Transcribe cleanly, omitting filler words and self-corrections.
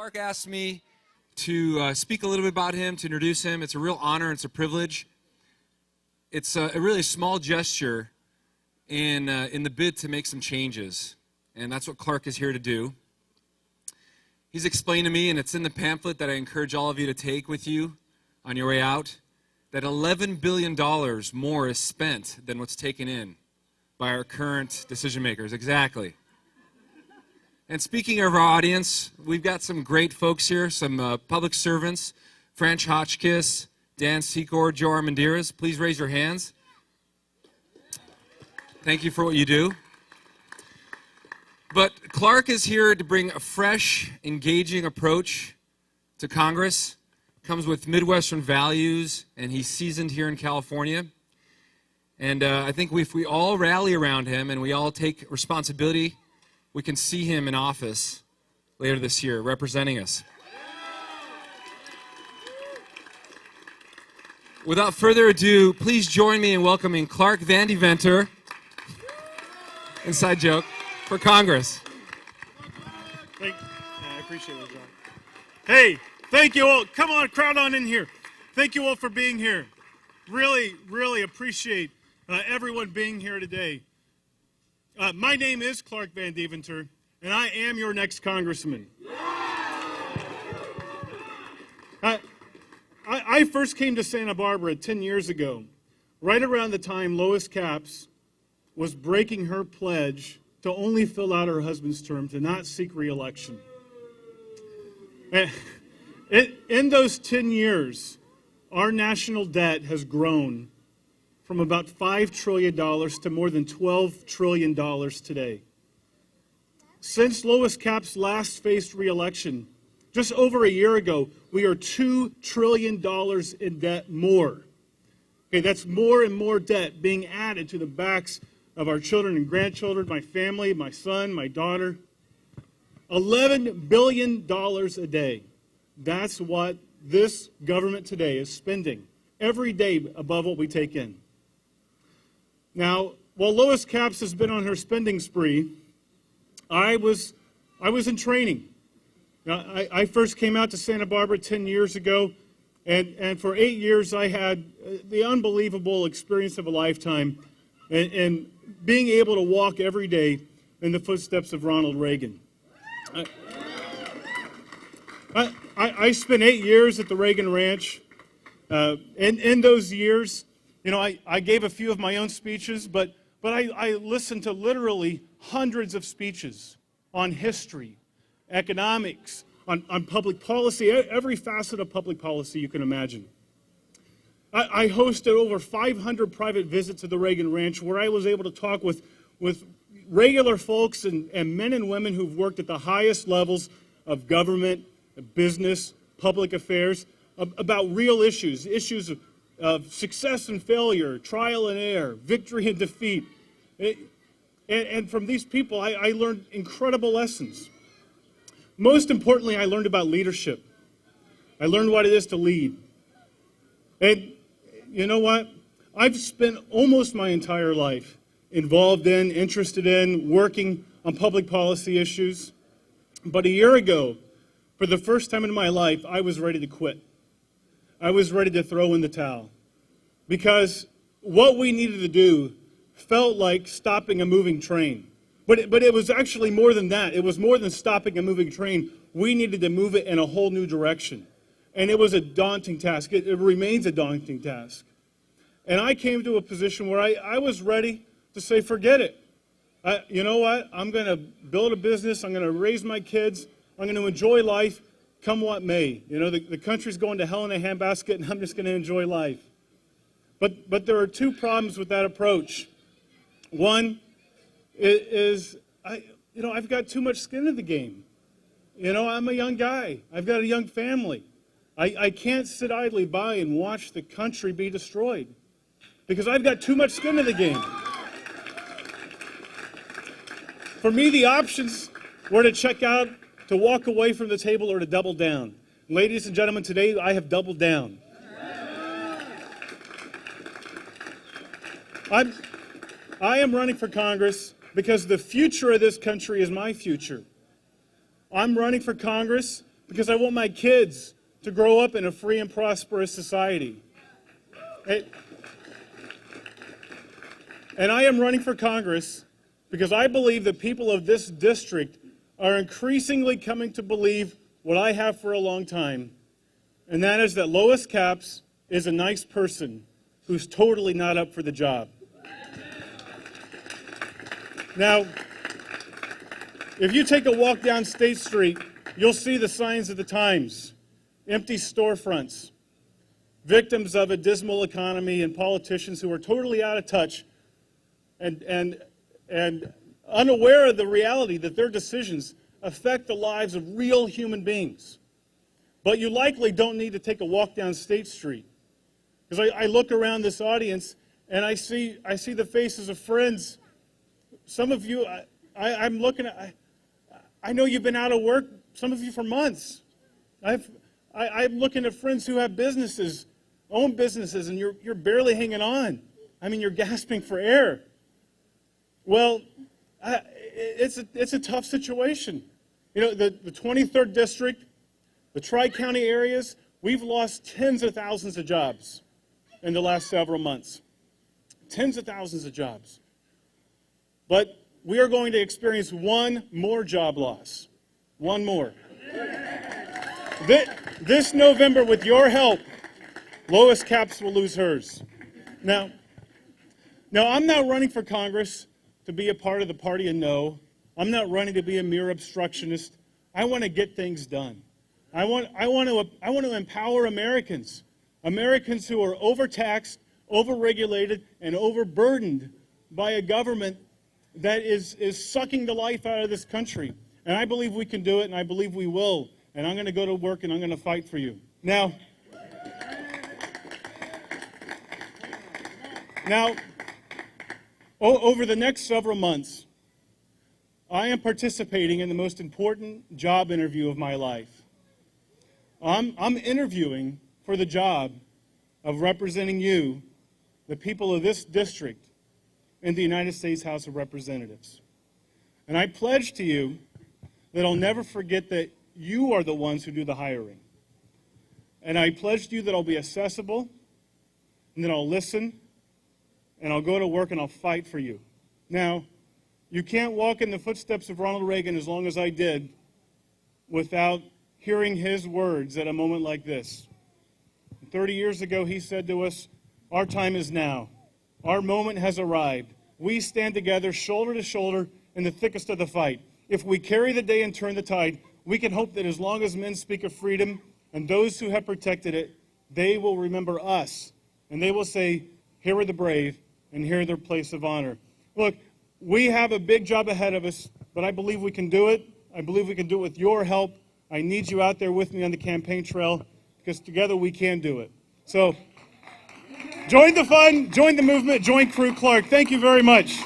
Clark asked me to speak a little bit about him, to introduce him. It's a real honor. It's a privilege. It's a really small gesture in the bid to make some changes, and that's what Clark is here to do. He's explained to me, and it's in the pamphlet that I encourage all of you to take with you on your way out, that $11 billion more is spent than what's taken in by our current decision makers. Exactly. And speaking of our audience, we've got some great folks here, some public servants, Franch Hotchkiss, Dan Secor, Joe Armendariz. Please raise your hands. Thank you for what you do. But Clark is here to bring a fresh, engaging approach to Congress. Comes with Midwestern values, and he's seasoned here in California. And I think if we all rally around him and we all take responsibility, we can see him in office later this year, representing us. Without further ado, please join me in welcoming Clark Vandeventer, inside joke, for Congress. I appreciate it, John. Hey, thank you all. Come on, crowd on in here. Thank you all for being here. Really, really appreciate everyone being here today. My name is Clark Vandeventer, and I am your next congressman. I first came to Santa Barbara 10 years ago, right around the time Lois Capps was breaking her pledge to only fill out her husband's term, to not seek re-election. In those 10 years, our national debt has grown from about $5 trillion to more than $12 trillion today. Since Lois Capps last faced re-election, just over a year ago, we are $2 trillion in debt more. Okay, that's more and more debt being added to the backs of our children and grandchildren, my family, my son, my daughter. $11 billion a day. That's what this government today is spending every day above what we take in. Now, while Lois Capps has been on her spending spree, I was in training. Now, I first came out to Santa Barbara 10 years ago, and for 8 years I had the unbelievable experience of a lifetime and being able to walk every day in the footsteps of Ronald Reagan. I spent 8 years at the Reagan Ranch. In those years, I gave a few of my own speeches, but I listened to literally hundreds of speeches on history, economics, on public policy, every facet of public policy you can imagine. I hosted over 500 private visits at the Reagan Ranch where I was able to talk with regular folks and men and women who've worked at the highest levels of government, business, public affairs, about real issues of success and failure, trial and error, victory and defeat. And from these people, I learned incredible lessons. Most importantly, I learned about leadership. I learned what it is to lead. And you know what? I've spent almost my entire life involved in, interested in, working on public policy issues. But a year ago, for the first time in my life, I was ready to quit. I was ready to throw in the towel. Because what we needed to do felt like stopping a moving train. But it was actually more than that. It was more than stopping a moving train. We needed to move it in a whole new direction. And it was a daunting task. It remains a daunting task. And I came to a position where I was ready to say, forget it. You know what? I'm going to build a business. I'm going to raise my kids. I'm going to enjoy life, come what may. The country's going to hell in a handbasket, and I'm just going to enjoy life. But there are two problems with that approach. One is I've got too much skin in the game. I'm a young guy. I've got a young family. I can't sit idly by and watch the country be destroyed because I've got too much skin in the game. For me, the options were to check out, to walk away from the table, or to double down. Ladies and gentlemen, today I have doubled down. I am running for Congress because the future of this country is my future. I'm running for Congress because I want my kids to grow up in a free and prosperous society. And I am running for Congress because I believe the people of this district are increasingly coming to believe what I have for a long time, and that is that Lois Capps is a nice person who's totally not up for the job. Now, if you take a walk down State Street, you'll see the signs of the times. Empty storefronts, victims of a dismal economy, and politicians who are totally out of touch and unaware of the reality that their decisions affect the lives of real human beings. But you likely don't need to take a walk down State Street. Because I look around this audience and I see the faces of friends. Some of you, I'm looking at, I know you've been out of work, some of you for months. I'm looking at friends who have businesses, own businesses, and you're barely hanging on. I mean, you're gasping for air. Well, it's a tough situation. You know, the 23rd District, the Tri-County areas, we've lost tens of thousands of jobs in the last several months. Tens of thousands of jobs. But we are going to experience one more job loss. One more. This November, with your help, Lois Capps will lose hers. Now, I'm not running for Congress to be a part of the party of no. I'm not running to be a mere obstructionist. I want to get things done. I want to empower Americans. Americans who are overtaxed, overregulated, and overburdened by a government that is sucking the life out of this country. And I believe we can do it, and I believe we will. And I'm going to go to work, and I'm going to fight for you. Now, over the next several months, I am participating in the most important job interview of my life. I'm interviewing for the job of representing you, the people of this district, in the United States House of Representatives. And I pledge to you that I'll never forget that you are the ones who do the hiring. And I pledge to you that I'll be accessible, and that I'll listen, and I'll go to work and I'll fight for you. Now, you can't walk in the footsteps of Ronald Reagan as long as I did without hearing his words at a moment like this. 30 years ago, he said to us, "Our time is now. Our moment has arrived. We stand together, shoulder to shoulder, in the thickest of the fight. If we carry the day and turn the tide, we can hope that as long as men speak of freedom and those who have protected it, they will remember us. And they will say, here are the brave, and here are their place of honor." Look, we have a big job ahead of us, but I believe we can do it. I believe we can do it with your help. I need you out there with me on the campaign trail, because together we can do it. So, join the fun, join the movement, join Crew Clark. Thank you very much.